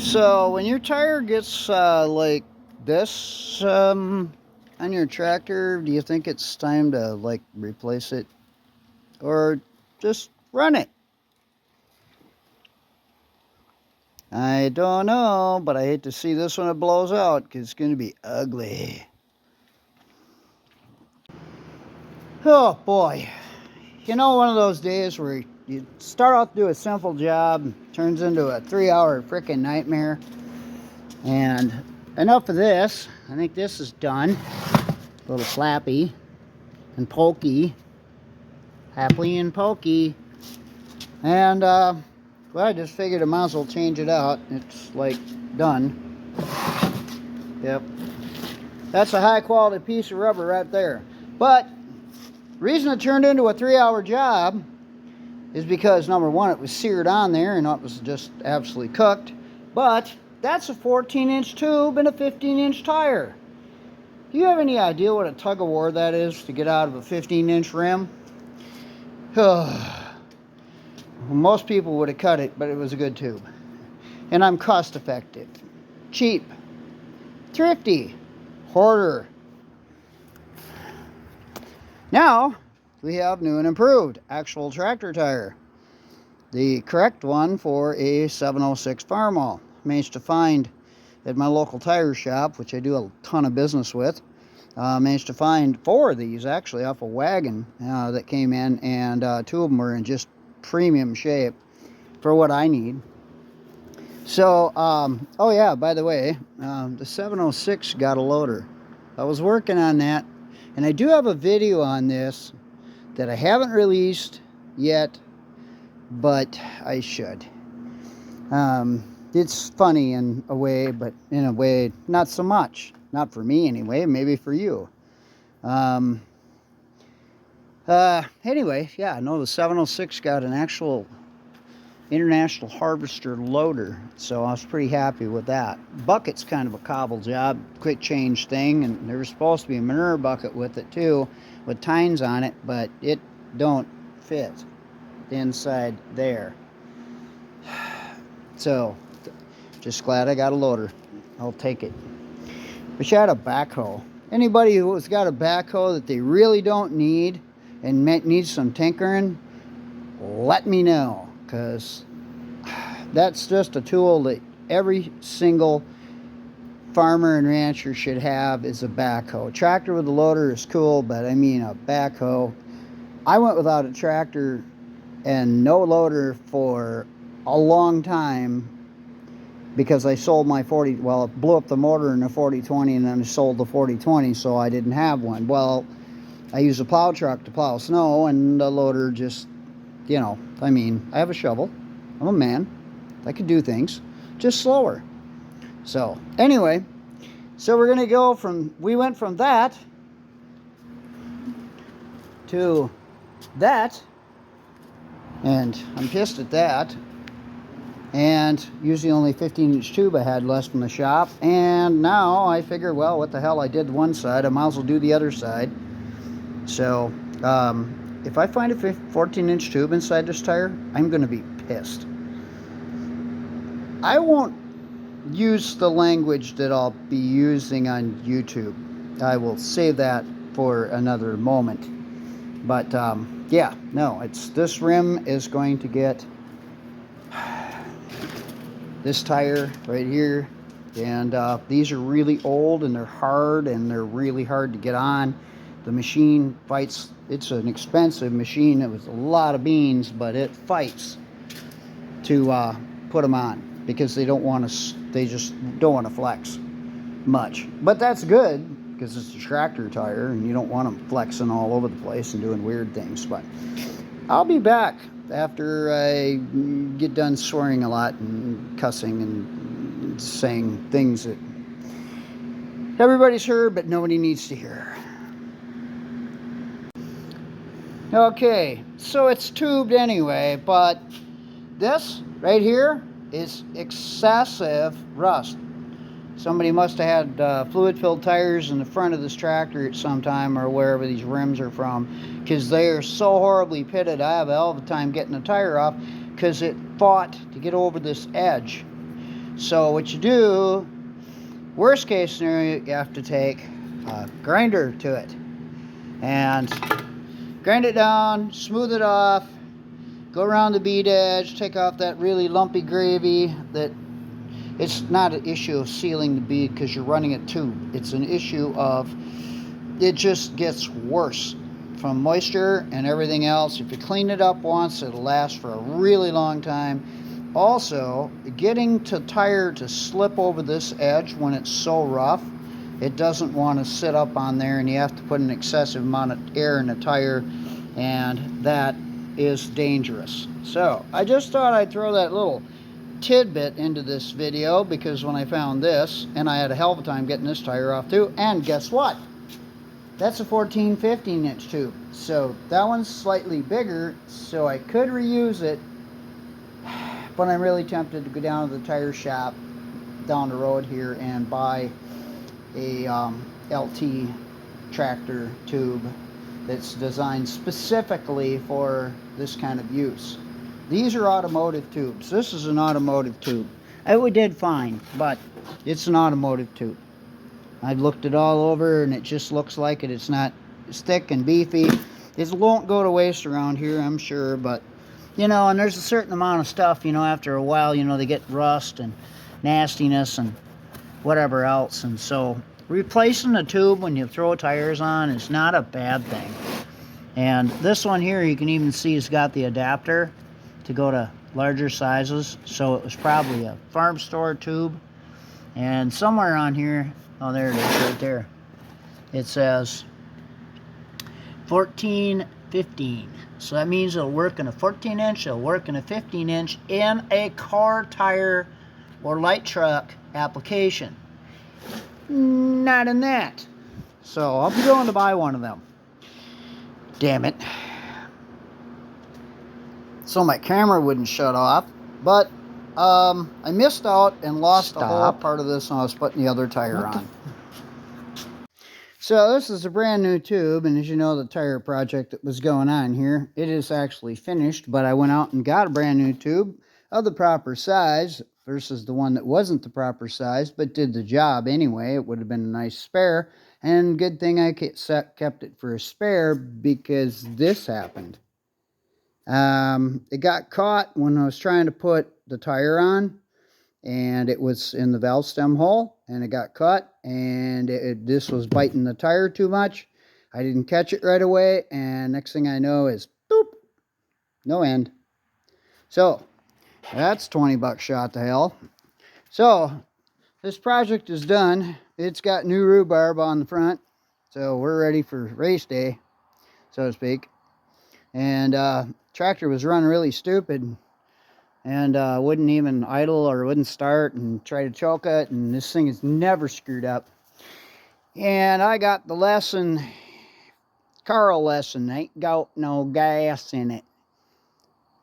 So when your tire gets like this on your tractor, do you think it's time to like replace it or just run it? I don't know, but I hate to see this when it blows out because it's going to be ugly. Oh boy. You know, one of those days where you start out to do a simple job, turns into a 3-hour freaking nightmare. And enough of this. I think this is done. A little flappy and pokey. Happy and pokey. And, well, I just figured I might as well change it out. It's, like, done. Yep. That's a high-quality piece of rubber right there. But, the reason it turned into a 3-hour job is because, number one, it was seared on there and it was just absolutely cooked. But, that's a 14-inch tube and a 15-inch tire. Do you have any idea what a tug-of-war that is to get out of a 15-inch rim? Most people would have cut it, but it was a good tube. And I'm cost effective, cheap, thrifty, hoarder. Now, we have new and improved actual tractor tire. The correct one for a 706 Farmall. Managed to find at my local tire shop, which I do a ton of business with. Managed to find 4 of these actually off a wagon that came in, and 2 of them were in just premium shape for what I need. So, oh yeah, by the way, the 706 got a loader. I was working on that, and I do have a video on this that I haven't released yet, but I should. It's funny in a way, but in a way, not so much. Not for me anyway, maybe for you. Anyway, yeah, no, the 706 got an actual International Harvester loader, so I was pretty happy with that. Bucket's kind of a cobble job, quick change thing, and there's supposed to be a manure bucket with it too, with tines on it, but it don't fit inside there. So, just glad I got a loader. I'll take it. Wish I had a backhoe. Anybody who's got a backhoe that they really don't need and needs some tinkering, let me know, because that's just a tool that every single farmer and rancher should have, is a backhoe. Tractor with a loader is cool, but I mean a backhoe. I went without a tractor and no loader for a long time because I sold my 40, well, it blew up the motor in the 4020, and then I sold the 4020, so I didn't have one. Well, I use a plow truck to plow snow, and the loader just, you know, I mean, I have a shovel. I'm a man. I can do things, just slower. So, anyway, so we're going to go from, we went from that to that, and I'm pissed at that. And usually only 15-inch tube I had left in the shop. And now I figure, well, what the hell, I did one side, I might as well do the other side. So, if I find a 14-inch tube inside this tire, I'm going to be pissed. I won't use the language that I'll be using on YouTube. I will save that for another moment. But, yeah, no, this rim is going to get this tire right here, and these are really old and they're hard and they're really hard to get on. The machine fights. It's an expensive machine. It was a lot of beans, but it fights to put them on because they don't want to. They just don't want to flex much. But that's good because it's a tractor tire and you don't want them flexing all over the place and doing weird things. But I'll be back after I get done swearing a lot and cussing and saying things that everybody's heard but nobody needs to hear. Okay, so it's tubed anyway, but this right here is excessive rust. Somebody must have had fluid-filled tires in the front of this tractor at some time, or wherever these rims are from, because they are so horribly pitted. I have a hell of a time getting the tire off because it fought to get over this edge. So what you do, worst case scenario, you have to take a grinder to it and grind it down, smooth it off, go around the bead edge, take off that really lumpy gravy. That it's not an issue of sealing the bead because you're running a tube. It's an issue of it just gets worse from moisture and everything else. If you clean it up once, it'll last for a really long time. Also, getting the tire to slip over this edge when it's so rough, it doesn't want to sit up on there, and you have to put an excessive amount of air in the tire, and that is dangerous. So I just thought I'd throw that little tidbit into this video, because when I found this, and I had a hell of a time getting this tire off too, and guess what? That's a 14-15 inch tube. So that one's slightly bigger, so I could reuse it, but I'm really tempted to go down to the tire shop down the road here and buy a LT tractor tube that's designed specifically for this kind of use. These are automotive tubes. This is an automotive tube. It did fine, but it's an automotive tube. I've looked it all over, and it just looks like it. It's not thick and beefy. It won't go to waste around here, I'm sure, but, you know, and there's a certain amount of stuff, you know, after a while, you know, they get rust and nastiness and whatever else, and so replacing the tube when you throw tires on is not a bad thing. And this one here, you can even see it's got the adapter to go to larger sizes, so it was probably a farm store tube. And somewhere on here, oh, there it is right there, it says 14-15. So that means it'll work in a 14 inch, it'll work in a 15 inch in a car tire or light truck application. Not in that. So I'll be going to buy one of them. Damn it. So my camera wouldn't shut off, but I missed out and lost a whole part of this when I was putting the other tire on. So this is a brand new tube, and as you know, the tire project that was going on here, it is actually finished, but I went out and got a brand new tube of the proper size versus the one that wasn't the proper size, but did the job anyway. It would have been a nice spare, and good thing I kept it for a spare, because this happened. It got caught when I was trying to put the tire on, and it was in the valve stem hole, and it got caught, and this was biting the tire too much. I didn't catch it right away, and next thing I know is boop, no end. So that's 20 bucks shot to hell. So this project is done. It's got new rhubarb on the front, so we're ready for race day, so to speak. And tractor was running really stupid, and wouldn't even idle or wouldn't start, and try to choke it, and this thing is never screwed up. And I got the lesson, Carl lesson, ain't got no gas in it.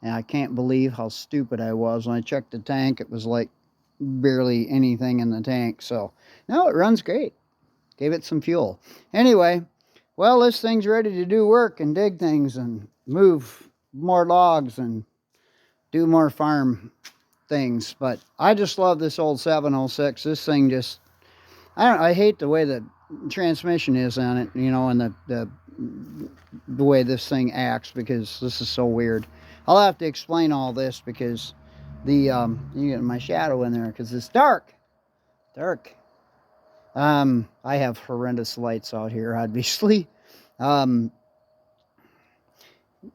And I can't believe how stupid I was. When I checked the tank, it was like barely anything in the tank. So now it runs great. Gave it some fuel. Anyway, well, this thing's ready to do work and dig things and move more logs and do more farm things. But I just love this old 706. This thing just, I hate the way the transmission is on it, you know, and the way this thing acts, because this is so weird. I'll have to explain all this, because you get my shadow in there because it's dark. I have horrendous lights out here, obviously.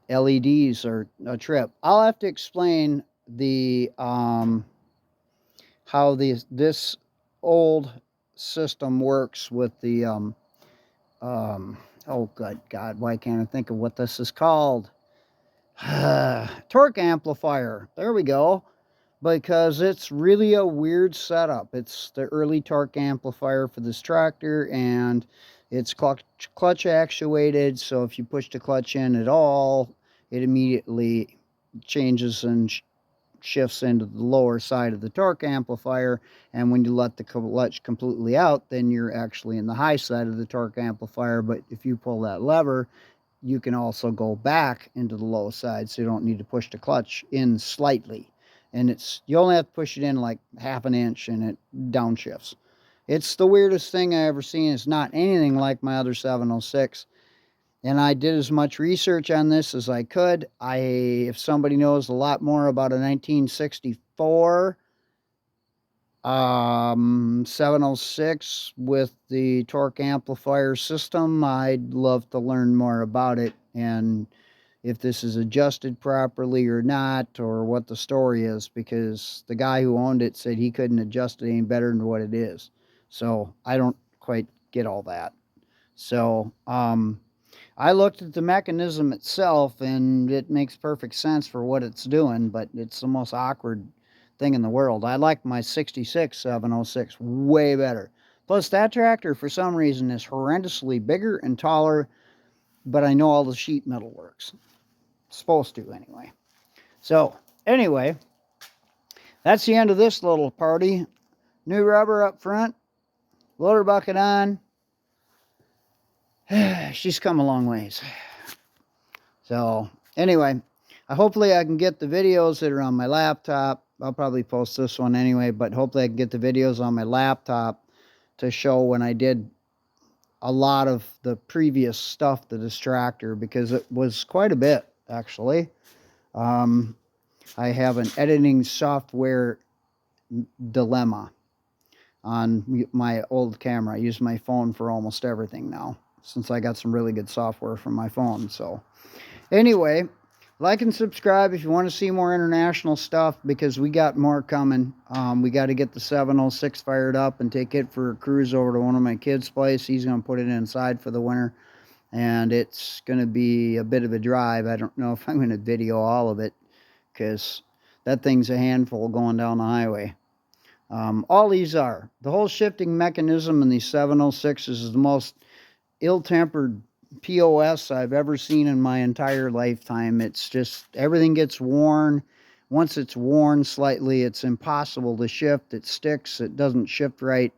LEDs are a trip. I'll have to explain the how this old system works with the oh good God, why can't I think of what this is called? Torque amplifier. There we go. Because it's really a weird setup. It's the early torque amplifier for this tractor, and it's clutch actuated, so if you push the clutch in at all, it immediately changes and shifts into the lower side of the torque amplifier, and when you let the clutch completely out, then you're actually in the high side of the torque amplifier. But if you pull that lever, you can also go back into the low side, so you don't need to push the clutch in slightly. and you only have to push it in like half an inch and it downshifts. It's the weirdest thing I ever seen. It's not anything like my other 706. And I did as much research on this as I could. If somebody knows a lot more about a 1964 706 with the torque amplifier system, I'd love to learn more about it, and if this is adjusted properly or not, or what the story is, because the guy who owned it said he couldn't adjust it any better than what it is. So I don't quite get all that. So I looked at the mechanism itself, and it makes perfect sense for what it's doing, but it's the most awkward thing in the world. I like my 66 706 way better. Plus, that tractor, for some reason, is horrendously bigger and taller, but I know all the sheet metal works. It's supposed to, anyway. So, anyway, that's the end of this little party. New rubber up front, loader bucket on. She's come a long ways. So, anyway, hopefully I can get the videos that are on my laptop. I'll probably post this one anyway, but hopefully I can get the videos on my laptop to show when I did a lot of the previous stuff to this tractor, because it was quite a bit, actually. I have an editing software dilemma on my old camera. I use my phone for almost everything now, since I got some really good software from my phone. So anyway, like and subscribe if you want to see more international stuff, because we got more coming. We got to get the 706 fired up and take it for a cruise over to one of my kids' place. He's going to put it inside for the winter, and it's going to be a bit of a drive. I don't know if I'm going to video all of it, because that thing's a handful going down the highway. All these are. The whole shifting mechanism in these 706s is the most ill-tempered POS I've ever seen in my entire lifetime. It's just, everything gets worn. Once it's worn slightly, it's impossible to shift. It sticks. It doesn't shift right.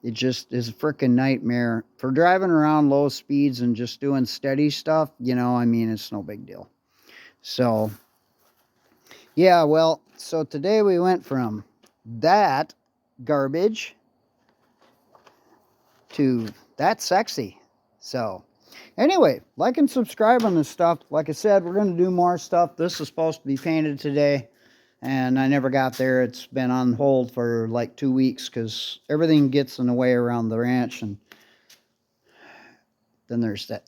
It just is a freaking nightmare. For driving around low speeds and just doing steady stuff, you know, I mean, it's no big deal. So, yeah, well, so today we went from that garbage to that sexy. So, anyway, like and subscribe on this stuff. Like I said, we're going to do more stuff. This is supposed to be painted today, and I never got there. It's been on hold for like 2 weeks because everything gets in the way around the ranch. And then there's that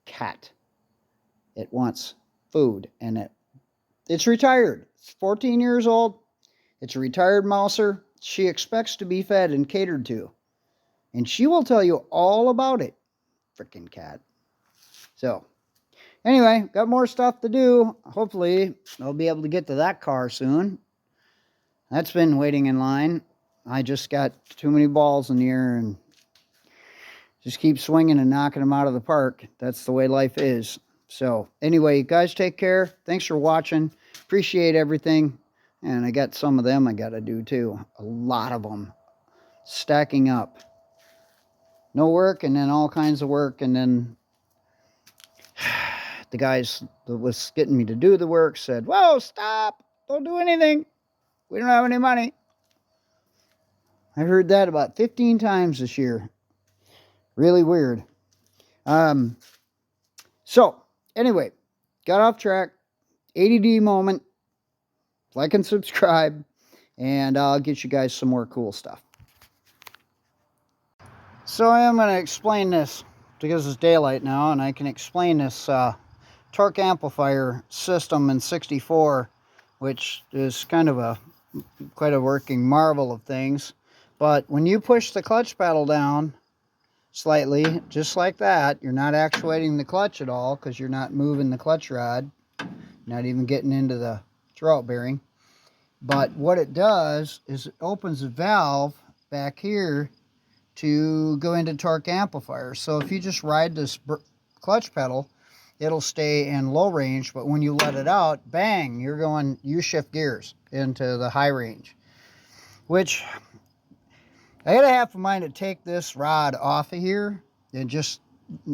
cat. It wants food, and it's retired. It's 14 years old. It's a retired mouser. She expects to be fed and catered to, and she will tell you all about it. Freaking cat. So, anyway, got more stuff to do. Hopefully, I'll be able to get to that car soon. That's been waiting in line. I just got too many balls in the air and just keep swinging and knocking them out of the park. That's the way life is. So, anyway, you guys take care. Thanks for watching. Appreciate everything. And I got some of them I got to do too. A lot of them. Stacking up. No work, and then all kinds of work, and then the guys that was getting me to do the work said, "Whoa, stop! Don't do anything. We don't have any money." I heard that about 15 times this year. Really weird. So, anyway, got off track. ADD moment. Like and subscribe, and I'll get you guys some more cool stuff. So I am going to explain this, because it's daylight now, and I can explain this torque amplifier system in 64, which is kind of quite a working marvel of things. But when you push the clutch pedal down slightly, just like that, you're not actuating the clutch at all, because you're not moving the clutch rod, not even getting into the throwout bearing. But what it does is it opens a valve back here to go into torque amplifier. So if you just ride this clutch pedal, it'll stay in low range, but when you let it out, bang, you shift gears into the high range. Which, I had a half a mind to take this rod off of here, and just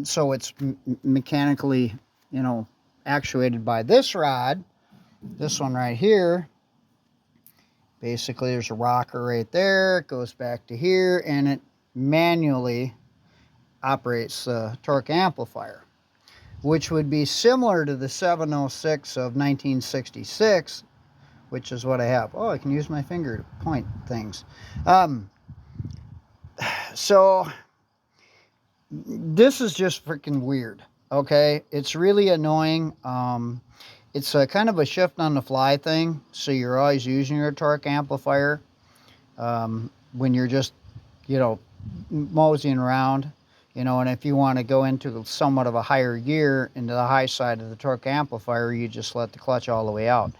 so it's mechanically, you know, actuated by this rod, this one right here, Basically, there's a rocker right there. It goes back to here, and it manually operates the torque amplifier, which would be similar to the 706 of 1966, which is what I have. Oh, I can use my finger to point things. So this is just freaking weird, okay? It's really annoying. It's a kind of a shift on the fly thing, so you're always using your torque amplifier when you're just, you know, moseying around, you know, and if you want to go into somewhat of a higher gear, into the high side of the torque amplifier, you just let the clutch all the way out.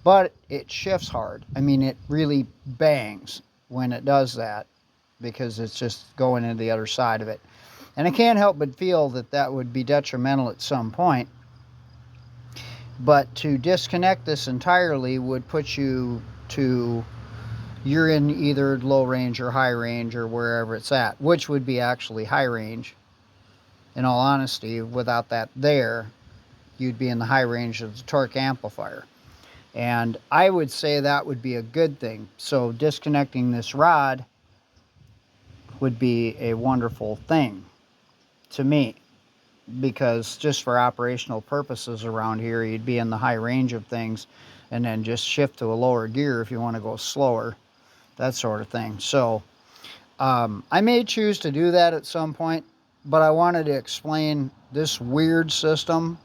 But it shifts hard. I mean, it really bangs when it does that, because it's just going into the other side of it. And I can't help but feel that that would be detrimental at some point. But to disconnect this entirely would put you to, you're in either low range or high range or wherever it's at, which would be actually high range. In all honesty, without that there, you'd be in the high range of the torque amplifier. And I would say that would be a good thing. So disconnecting this rod would be a wonderful thing to me, because just for operational purposes around here, you'd be in the high range of things, and then just shift to a lower gear if you want to go slower, that sort of thing. So I may choose to do that at some point, but I wanted to explain this weird system.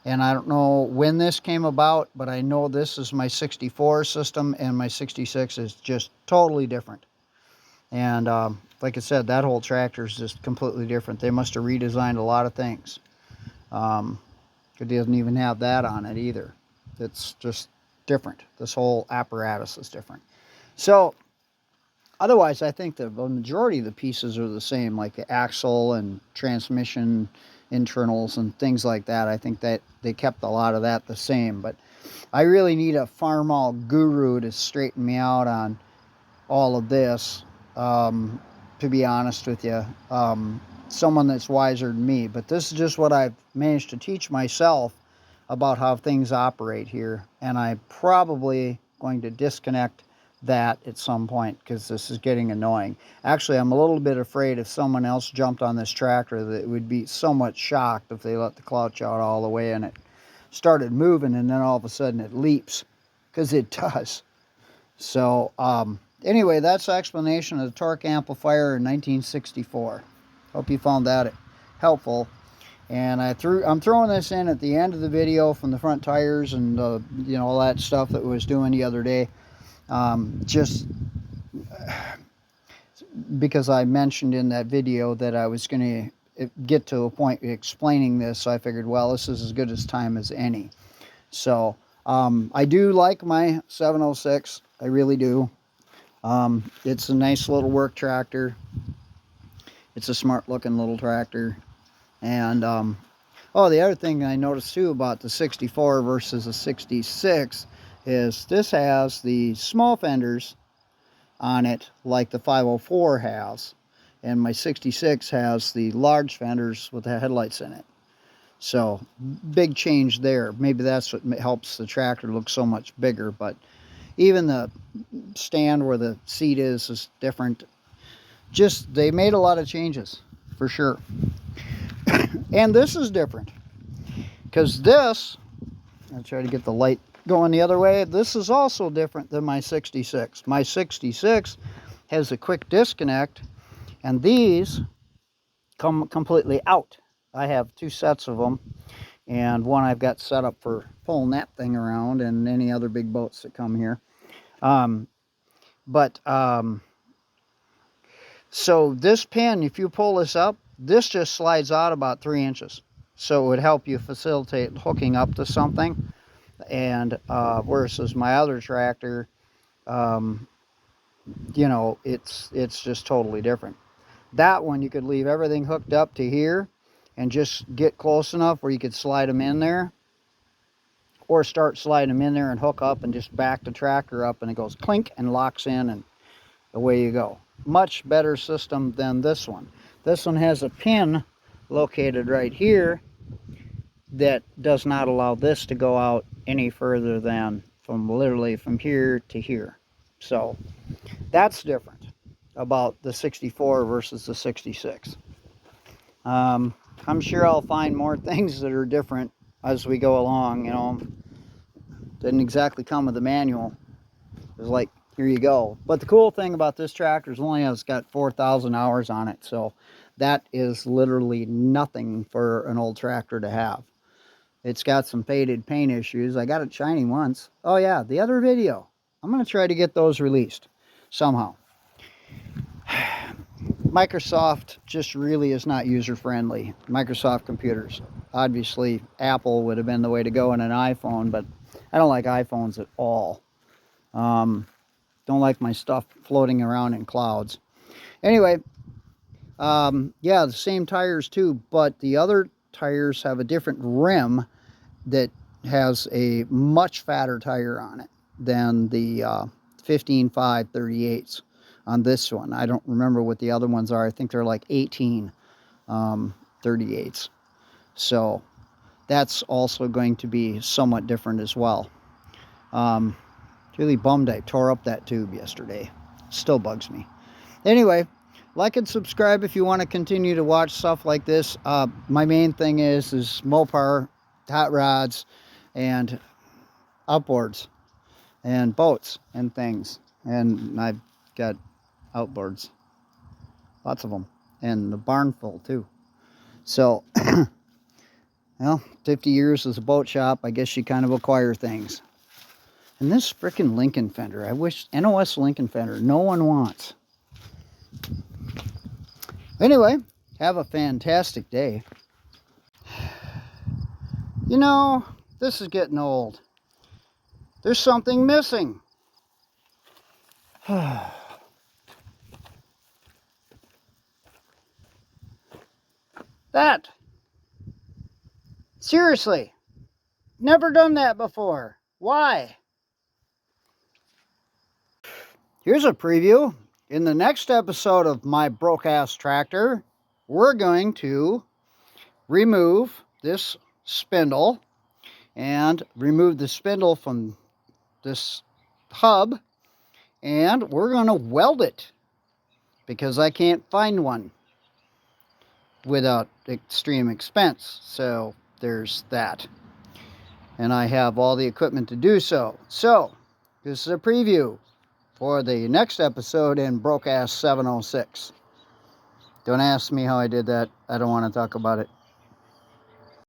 And I don't know when this came about, but I know this is my 64 system, and my 66 is just totally different. And like I said, that whole tractor is just completely different. They must have redesigned a lot of things. It doesn't even have that on it either. It's just different. This whole apparatus is different. So otherwise, I think the majority of the pieces are the same, like the axle and transmission internals and things like that. I think that they kept a lot of that the same. But I really need a Farmall guru to straighten me out on all of this. To be honest with you, someone that's wiser than me. But this is just what I've managed to teach myself about how things operate here, and I'm probably going to disconnect that at some point, because this is getting annoying. Actually, I'm a little bit afraid if someone else jumped on this tractor that it would be somewhat shocked if they let the clutch out all the way and it started moving, and then all of a sudden it leaps, because it does. So anyway, that's the explanation of the torque amplifier in 1964. Hope you found that helpful. And I'm throwing this in at the end of the video from the front tires and you know, all that stuff that we was doing the other day. Just because I mentioned in that video that I was going to get to a point explaining this, so I figured, well, this is as good as time as any. So I do like my 706. I really do. It's a nice little work tractor. It's a smart looking little tractor. And oh, the other thing I noticed too about the 64 versus the 66 is this has the small fenders on it like the 504 has, and my 66 has the large fenders with the headlights in it. So big change there. Maybe that's what helps the tractor look so much bigger. But even the stand where the seat is different. Just, they made a lot of changes for sure. And this is different, because this, I'll try to get the light going the other way, this is also different than my 66. My 66 has a quick disconnect, and these come completely out. I have two sets of them, and one I've got set up for pulling that thing around and any other big boats that come here. So this pin, if you pull this up, this just slides out about 3 inches. So it would help you facilitate hooking up to something. And versus my other tractor, you know, it's just totally different. That one, you could leave everything hooked up to here and just get close enough where you could slide them in there, or start sliding them in there and hook up and just back the tractor up, and it goes clink and locks in, and away you go. Much better system than this one. This one has a pin located right here that does not allow this to go out any further than literally from here to here. So that's different about the 64 versus the 66. I'm sure I'll find more things that are different as we go along. You know, didn't exactly come with a manual. It was like, here you go. But the cool thing about this tractor is only has got 4,000 hours on it, so that is literally nothing for an old tractor to have. It's got some faded paint issues. I got it shiny once. Oh yeah, the other video. I'm going to try to get those released somehow. Microsoft just really is not user-friendly. Microsoft computers. Obviously, Apple would have been the way to go in an iPhone, but I don't like iPhones at all. Don't like my stuff floating around in clouds. Anyway, yeah, the same tires too, but the other tires have a different rim that has a much fatter tire on it than the 15.5 38s on this one. I don't remember what the other ones are. I think they're like 18 38s. So that's also going to be somewhat different as well. Really bummed I tore up that tube yesterday. Still bugs me. Anyway, like and subscribe if you want to continue to watch stuff like this. My main thing is Mopar, hot rods, and outboards, and boats, and things. And I've got outboards. Lots of them. And the barn full, too. So, well, 50 years as a boat shop, I guess you kind of acquire things. And this frickin' Lincoln fender, I wish, NOS Lincoln fender, no one wants. Anyway, have a fantastic day. You know, this is getting old. There's something missing. That. Seriously. Never done that before. Why? Here's a preview. In the next episode of my broke-ass tractor, we're going to remove this spindle and remove the spindle from this hub, and we're going to weld it because I can't find one without extreme expense. So there's that. And I have all the equipment to do so. So this is a preview for the next episode in Broke Ass 706. Don't ask me how I did that. I don't want to talk about it.